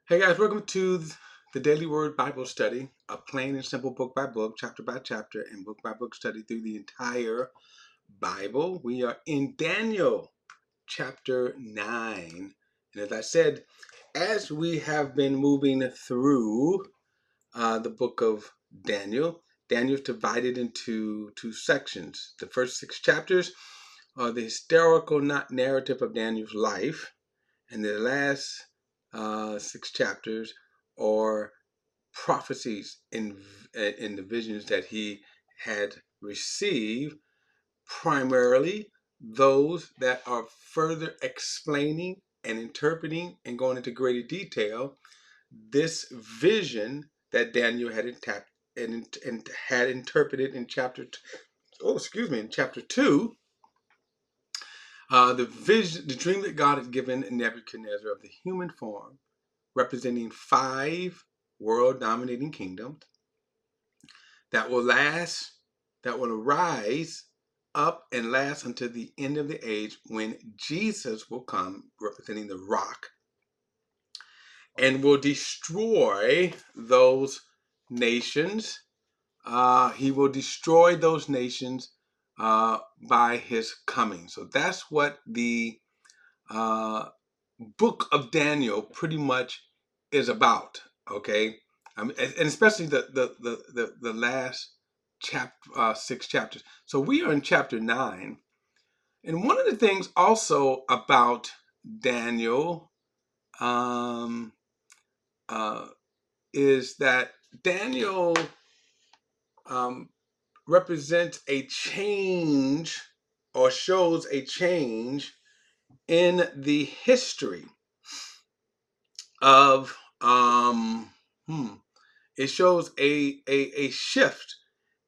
Hey guys, welcome to the Daily Word Bible Study, a plain and simple book by book, chapter by chapter, and book by book study through the entire Bible. We are in Daniel chapter 9. And as I said, as we have been moving through the book of Daniel, Daniel's divided into two sections. The first 6 chapters are the historical narrative of Daniel's life, and the last 6 chapters are prophecies in the visions that he had received, primarily those that are further explaining and interpreting and going into greater detail this vision that Daniel had had interpreted in in chapter 2. The dream that God had given Nebuchadnezzar of the human form, representing 5 world-dominating kingdoms that will arise up and last until the end of the age, when Jesus will come, representing the rock, and will destroy those nations. He will destroy those nations by his coming. So that's what the book of Daniel pretty much is about. Okay, and especially the last 6 chapters. So we are in chapter 9, and one of the things also about Daniel um, uh, is that Daniel um, represents a change, or shows a change in the history of it shows a shift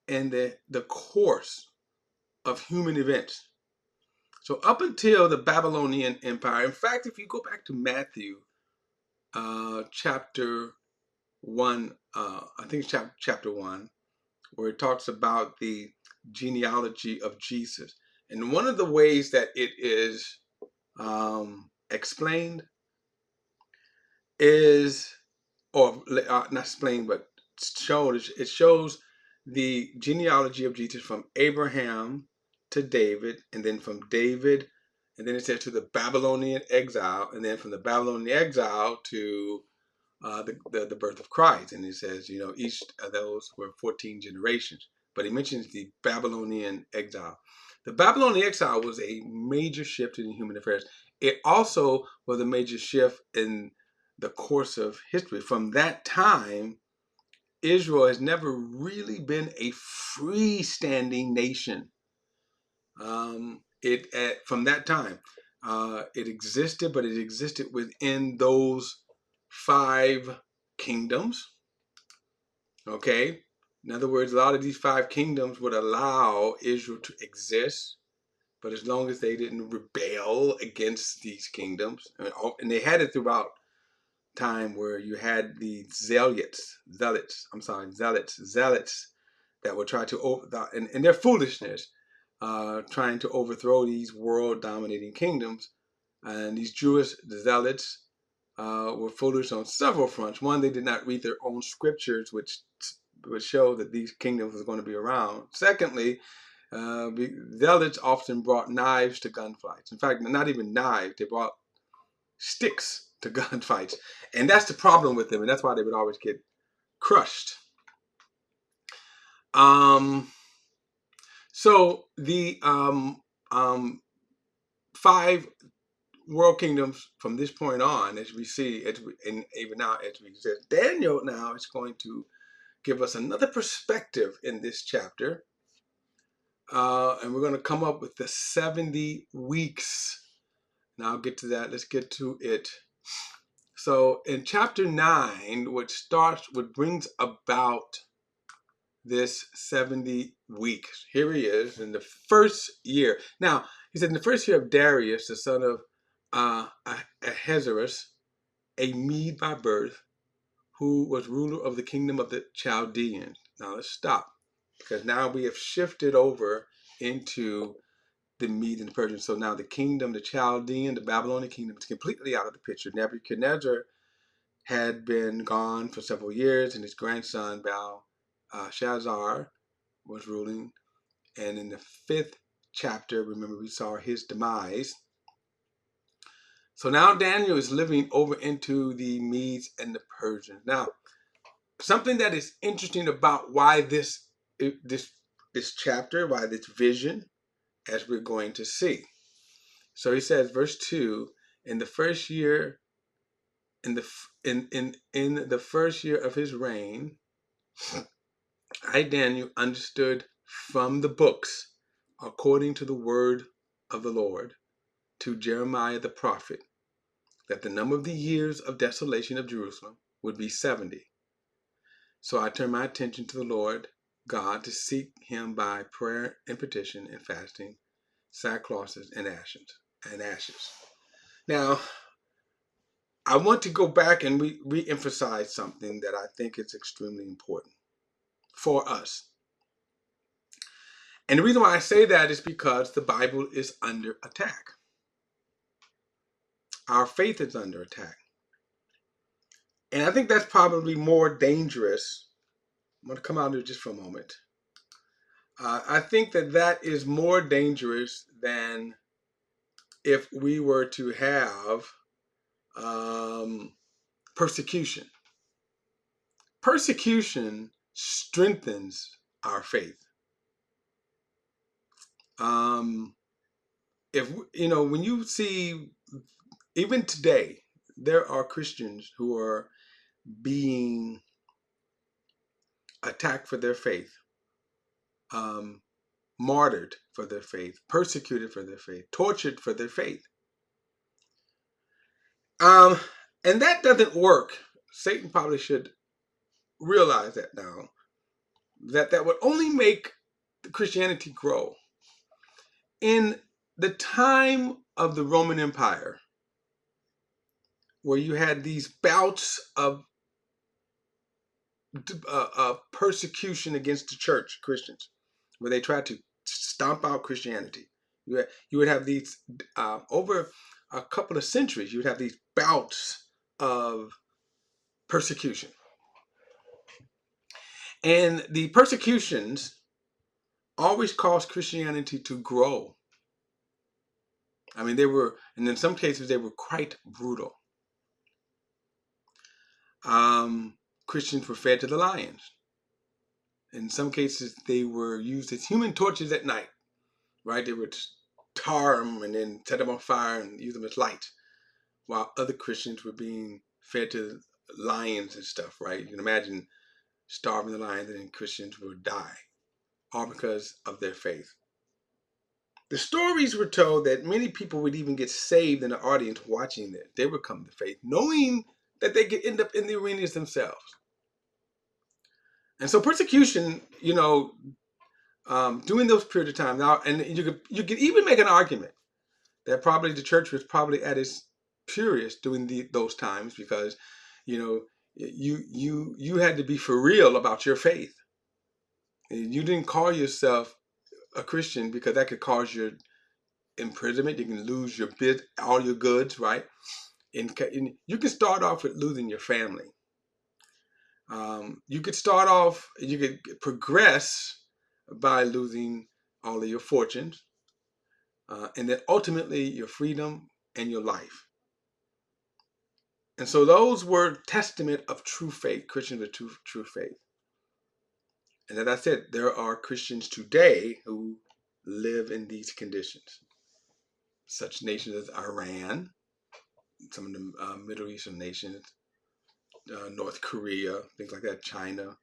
in the course of human events. So up until the Babylonian Empire, in fact, if you go back to Matthew chapter 1, I think it's chapter 1, where it talks about the genealogy of Jesus. And one of the ways that it is explained is, or not explained, but shows, it shows the genealogy of Jesus from Abraham to David, and then from David, and then it says to the Babylonian exile, and then from the Babylonian exile to the birth of Christ. And it says, each of those were 14 generations. But he mentions the Babylonian exile. The Babylonian exile was a major shift in human affairs. It also was a major shift in the course of history. From that time, Israel has never really been a freestanding nation. From that time, it existed, but it existed within those 5 kingdoms. Okay, in other words, a lot of these 5 kingdoms would allow Israel to exist, but as long as they didn't rebel against these kingdoms, and they had it throughout time, where you had the zealots that would try to and their foolishness, trying to overthrow these world dominating kingdoms. And these Jewish zealots were foolish on several fronts. One, they did not read their own scriptures, which would show that these kingdoms was going to be around. Secondly, zealots often brought knives to gunfights. In fact, not even knives, they brought sticks to gunfights. And that's the problem with them, and that's why they would always get crushed. So the 5 world kingdoms from this point on, as we see, and even now as we exist, Daniel now is going to give us another perspective in this chapter. And we're going to come up with the 70 weeks. Now I'll get to that. Let's get to it. So in chapter 9, what brings about this 70 weeks. Here he is in the first year. Now, he said in the first year of Darius, the son of Ahasuerus, a Mede by birth, who was ruler of the kingdom of the Chaldeans. Now let's stop, because now we have shifted over into the Mede and the Persians. So now the kingdom, the Chaldean, the Babylonian kingdom, is completely out of the picture. Nebuchadnezzar had been gone for several years, and his grandson Belshazzar was ruling. And in the 5th chapter, remember, we saw his demise. So now Daniel is living over into the Medes and the Persians. Now, something that is interesting about why this chapter, why this vision, as we're going to see. So he says, verse 2, in the first year, in the first year of his reign, I, Daniel, understood from the books, according to the word of the Lord, to Jeremiah the prophet, that the number of the years of desolation of Jerusalem would be 70. So I turned my attention to the Lord God to seek him by prayer and petition and fasting, sackcloth and ashes. Now, I want to go back and re-emphasize something that I think is extremely important for us. And the reason why I say that is because the Bible is under attack. Our faith is under attack. And I think that's probably more dangerous. I'm going to come out here just for a moment. I think that is more dangerous than if we were to have persecution. Persecution strengthens our faith. If you know, when you see, even today, there are Christians who are being attacked for their faith, martyred for their faith, persecuted for their faith, tortured for their faith. And that doesn't work. Satan probably should realize that now. That would only make Christianity grow. In the time of the Roman Empire, where you had these bouts of persecution against the church, Christians, where they tried to stomp out Christianity. You would have these, over a couple of centuries, you would have these bouts of persecution. And the persecutions always caused Christianity to grow. I mean, and in some cases, they were quite brutal. Christians were fed to the lions. In some cases, they were used as human torches at night, right? They would tar them and then set them on fire and use them as light, while other Christians were being fed to lions and stuff, right? You can imagine starving the lions and then Christians would die, all because of their faith. The stories were told that many people would even get saved in the audience watching this. They would come to faith, knowing that they could end up in the arenas themselves. And so persecution, during those period of time now, and you could even make an argument that probably the church was probably at its purest during those times, because you had to be for real about your faith. You didn't call yourself a Christian because that could cause your imprisonment. You can lose all your goods, right? And you can start off with losing your family. You could progress by losing all of your fortunes, and then ultimately your freedom and your life. And so those were testament of true faith, Christians with true faith. And as I said, there are Christians today who live in these conditions. Such nations as Iran, some of the Middle Eastern nations, North Korea, things like that, China,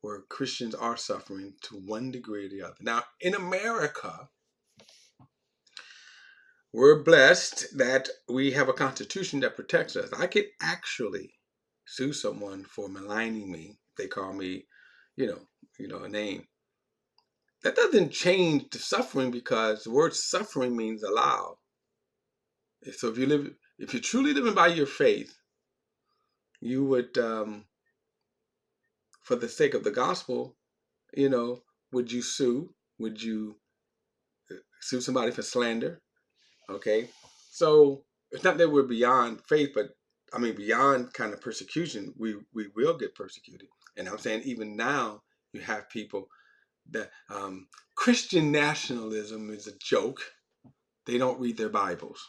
where Christians are suffering to one degree or the other. Now, in America, we're blessed that we have a constitution that protects us. I could actually sue someone for maligning me. They call me, a name. That doesn't change the suffering, because the word suffering means allow. So if you're truly living by your faith, you would, for the sake of the gospel, would you sue? Would you sue somebody for slander? Okay. So it's not that we're beyond faith, but I mean, beyond kind of persecution, we will get persecuted. And I'm saying even now you have people that Christian nationalism is a joke. They don't read their Bibles.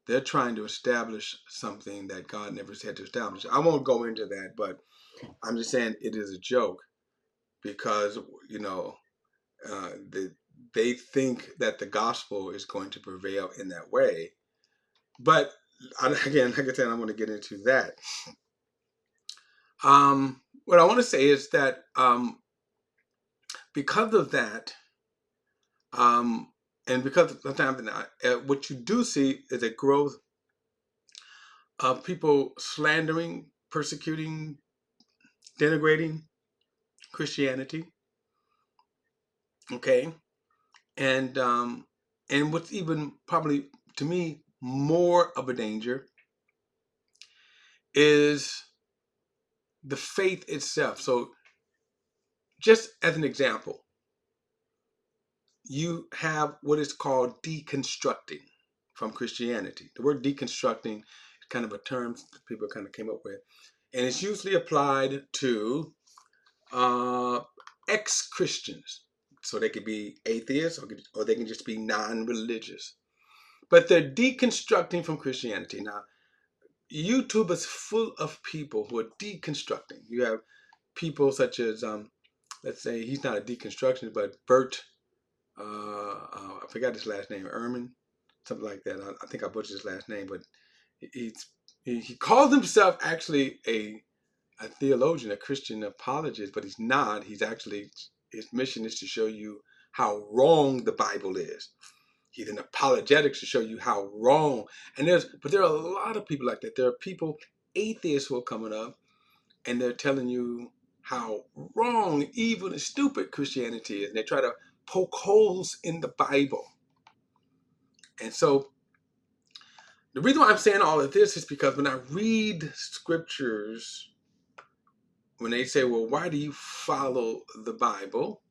They're trying to establish something that God never said to establish. I won't go into that, but I'm just saying it is a joke because, you know, they think that the gospel is going to prevail in that way. But again, like I said, I'm going to get into that. What I want to say is that because of that, and because of sometimes what you do see is a growth of people slandering, persecuting, denigrating Christianity. Okay, and what's even probably to me more of a danger is the faith itself. So, just as an example, you have what is called deconstructing from Christianity. The word deconstructing is kind of a term that people kind of came up with, and it's usually applied to ex-Christians. So they could be atheists or they can just be non-religious. But they're deconstructing from Christianity. Now, YouTube is full of people who are deconstructing. You have people such as, let's say, he's not a deconstructionist, but Verge, I forgot his last name, Ehrman, something like that. I think I butchered his last name, but he calls himself actually a theologian, a Christian apologist, but he's not. He's actually, his mission is to show you how wrong the Bible is. He's an apologetics to show you how wrong. But there are a lot of people like that. There are people, atheists, who are coming up and they're telling you how wrong, evil, and stupid Christianity is. And they try to poke holes in the Bible. And so the reason why I'm saying all of this is because when I read scriptures, when they say, well, why do you follow the Bible?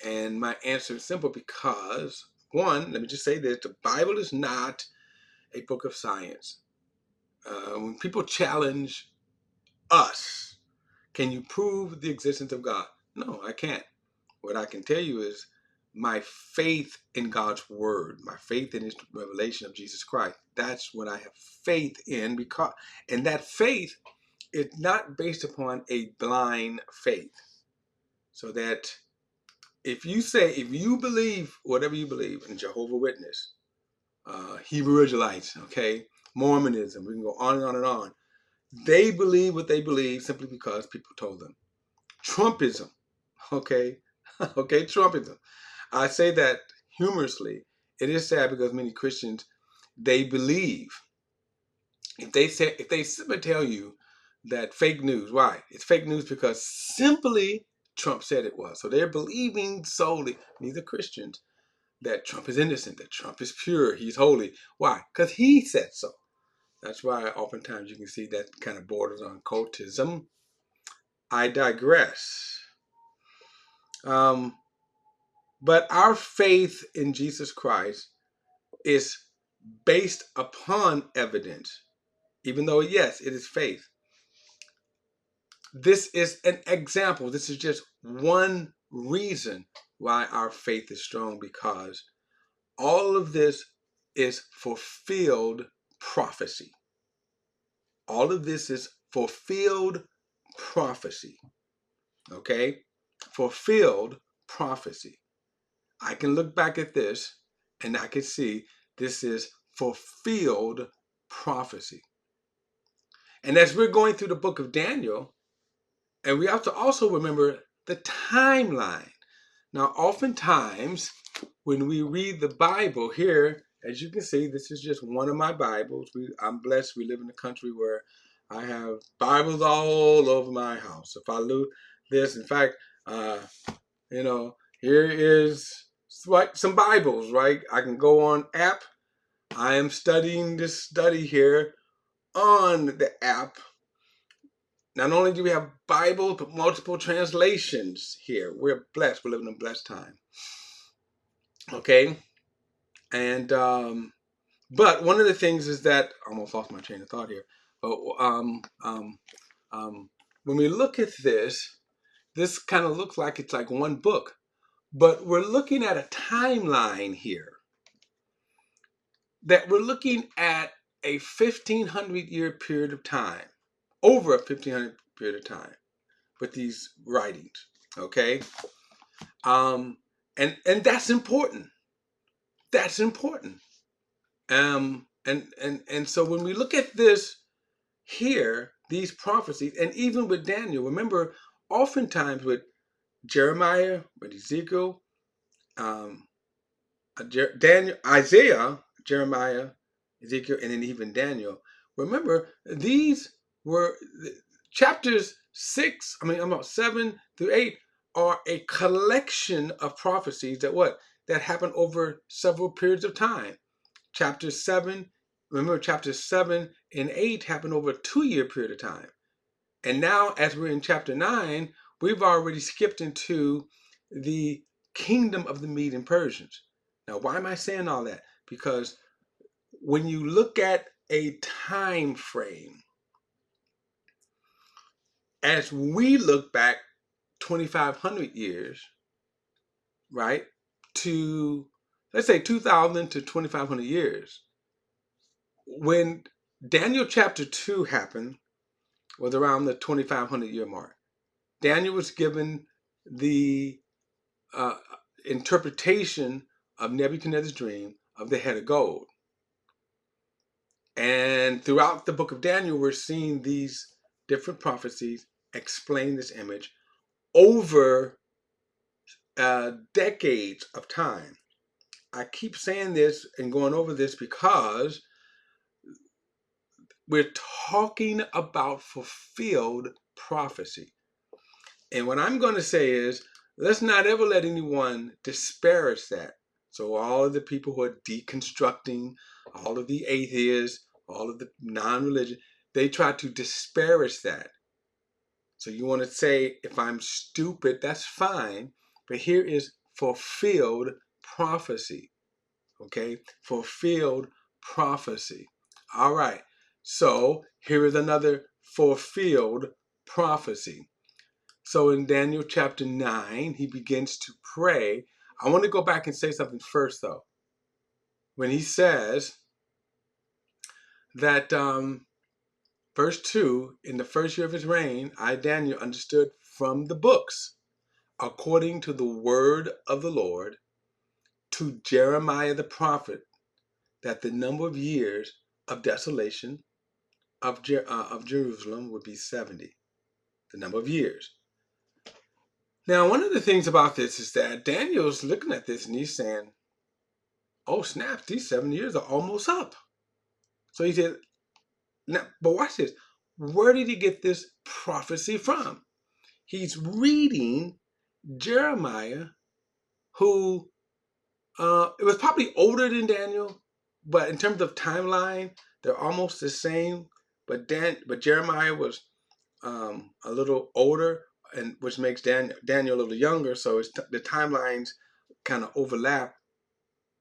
And my answer is simple because, one, let me just say this, the Bible is not a book of science. When people challenge us, can you prove the existence of God? No, I can't. What I can tell you is my faith in God's word, my faith in his revelation of Jesus Christ. That's what I have faith in, and that faith is not based upon a blind faith. So that if you believe whatever you believe in Jehovah's Witness, Hebrew Israelites, okay, Mormonism, we can go on and on and on. They believe what they believe simply because people told them. Trumpism, okay, okay, Trumpism. I say that humorously. It is sad because many Christians, they believe. If they simply tell you that fake news, why? It's fake news because simply Trump said it was. So they're believing solely, these are Christians, that Trump is innocent, that Trump is pure, he's holy. Why? Because he said so. That's why oftentimes you can see that kind of borders on cultism. I digress. But our faith in Jesus Christ is based upon evidence, even though, yes, it is faith. This is an example. This is just one reason why our faith is strong, because all of this is fulfilled prophecy. All of this is fulfilled prophecy. Okay? Fulfilled prophecy. I can look back at this and I can see this is fulfilled prophecy. And as we're going through the book of Daniel, and we have to also remember the timeline. Now, oftentimes, when we read the Bible here, as you can see, this is just one of my Bibles. I'm blessed. We live in a country where I have Bibles all over my house. If I lose this, in fact, here is some Bibles, right? I can go on app. I am studying this study here on the app. Not only do we have Bibles, but multiple translations here. We're blessed. We're living in a blessed time. Okay? And, but one of the things is that, I almost lost my train of thought here. But when we look at this kind of looks like it's like one book, but we're looking at a timeline here. That we're looking at a 1,500-year period of time, over a 1,500 period of time, with these writings. Okay, and that's important. That's important. And so when we look at this here, these prophecies, and even with Daniel, remember, oftentimes with Jeremiah, with Ezekiel, Daniel, Isaiah, Jeremiah, Ezekiel, and then even Daniel. Remember, these were chapters 7 through 8 are a collection of prophecies that happen over several periods of time. Chapter 7, remember, chapters 7 and 8 happen over a 2-year period of time. And now, as we're in chapter 9, we've already skipped into the kingdom of the Medes and Persians. Now, why am I saying all that? Because when you look at a time frame, as we look back 2,500 years, right, to, let's say, 2,000 to 2,500 years, when Daniel chapter 2 happened, was around the 2,500 year mark. Daniel was given the interpretation of Nebuchadnezzar's dream of the head of gold. And throughout the book of Daniel, we're seeing these different prophecies explain this image over decades of time. I keep saying this and going over this because we're talking about fulfilled prophecy. And what I'm going to say is, let's not ever let anyone disparage that. So all of the people who are deconstructing, all of the atheists, all of the non-religious, they try to disparage that. So you want to say, if I'm stupid, that's fine. But here is fulfilled prophecy. Okay? Fulfilled prophecy. All right. So here is another fulfilled prophecy. So in Daniel chapter 9, he begins to pray. I want to go back and say something first, though. When he says that, verse 2, in the first year of his reign, I, Daniel, understood from the books, according to the word of the Lord, to Jeremiah the prophet, that the number of years of desolation of Jerusalem would be 70. The number of years. Now, one of the things about this is that Daniel's looking at this and he's saying, oh, snap, these 7 years are almost up. So he said, now, but watch this. Where did he get this prophecy from? He's reading Jeremiah, who it was probably older than Daniel, but in terms of timeline, they're almost the same. But Jeremiah was a little older, and which makes Daniel a little younger. So the timelines kind of overlap.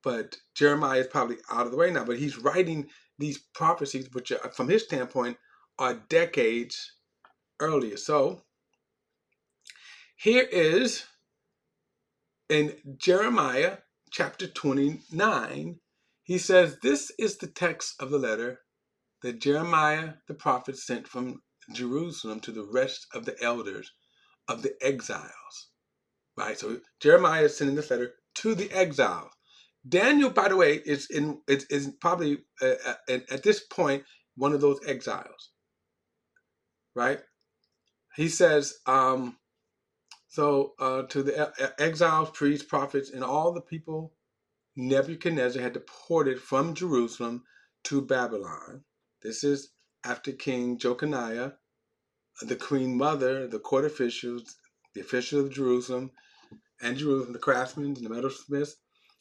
But Jeremiah is probably out of the way now. But he's writing these prophecies, which are, from his standpoint, are decades earlier. So here is in Jeremiah chapter 29, he says, this is the text of the letter that Jeremiah the prophet sent from Jerusalem to the rest of the elders of the exiles. Right? So Jeremiah is sending this letter to the exiles. Daniel, by the way, is probably at this point one of those exiles. Right? He says, to the exiles, priests, prophets, and all the people Nebuchadnezzar had deported from Jerusalem to Babylon. This is after King Jeconiah, the queen mother, the court officials, the officials of Jerusalem, the craftsmen and the metalsmiths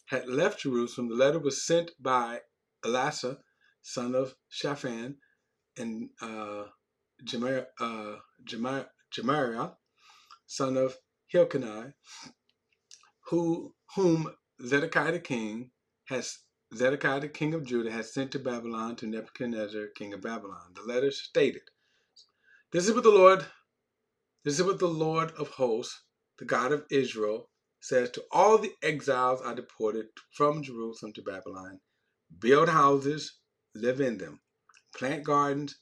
had left Jerusalem. The letter was sent by Elasah, son of Shaphan, and Jemariah, son of Hilkiah, whom Zedekiah the king has Zedekiah, the king of Judah, had sent to Babylon to Nebuchadnezzar, king of Babylon. The letter stated, This is what the Lord of hosts, the God of Israel, says to all the exiles I deported from Jerusalem to Babylon. Build houses, live in them. Plant gardens,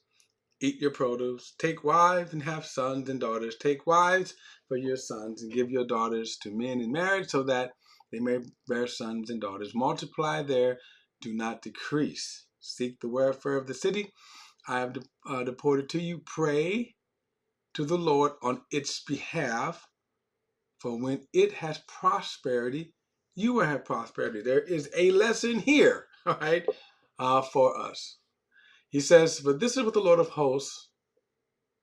eat your produce. Take wives and have sons and daughters. Take wives for your sons and give your daughters to men in marriage so that they may bear sons and daughters. Multiply there, do not decrease. Seek the welfare of the city I have deported to you. Pray to the Lord on its behalf, for when it has prosperity, you will have prosperity. There is a lesson here, all right, for us. He says, but this is what the Lord of hosts,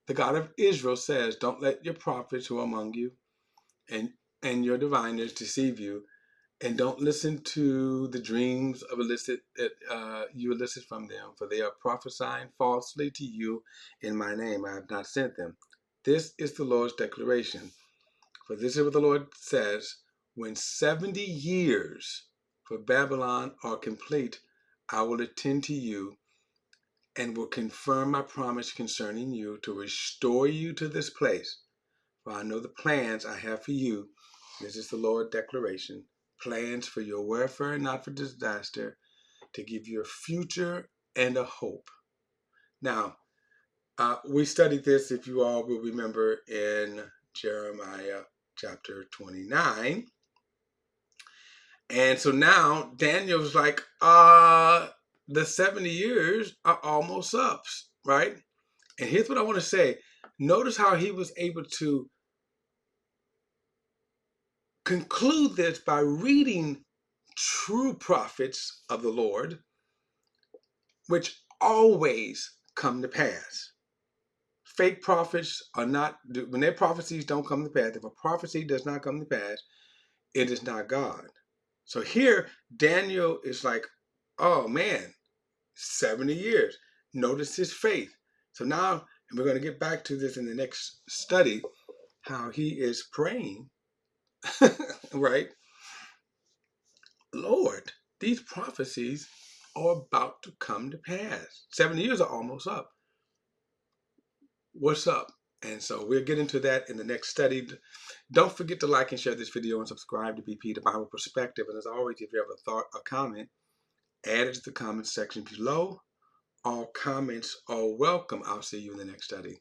the God of Israel, says, don't let your prophets who are among you and your diviners deceive you, and don't listen to the dreams of you elicit from them, for they are prophesying falsely to you in my name. I have not sent them. This is the Lord's declaration. For this is what the Lord says, when 70 years for Babylon are complete, I will attend to you and will confirm my promise concerning you to restore you to this place. For I know the plans I have for you. This is the Lord's declaration. Plans for your welfare and not for disaster, to give you a future and a hope. Now, we studied this, if you all will remember, in Jeremiah chapter 29. And so now Daniel's like, the 70 years are almost up, right? And here's what I want to say. Notice how he was able to conclude this by reading true prophets of the Lord, which always come to pass. Fake prophets are not, when their prophecies don't come to pass, if a prophecy does not come to pass, it is not God. So here, Daniel is like, oh man, 70 years. Notice his faith. So now, and we're going to get back to this in the next study, how he is praying, right? Lord, these prophecies are about to come to pass. 70 years are almost up. What's up? And so we'll get into that in the next study. Don't forget to like and share this video and subscribe to BP, the Bible Perspective. And as always, if you have a thought or comment, add it to the comment section below. All comments are welcome. I'll see you in the next study.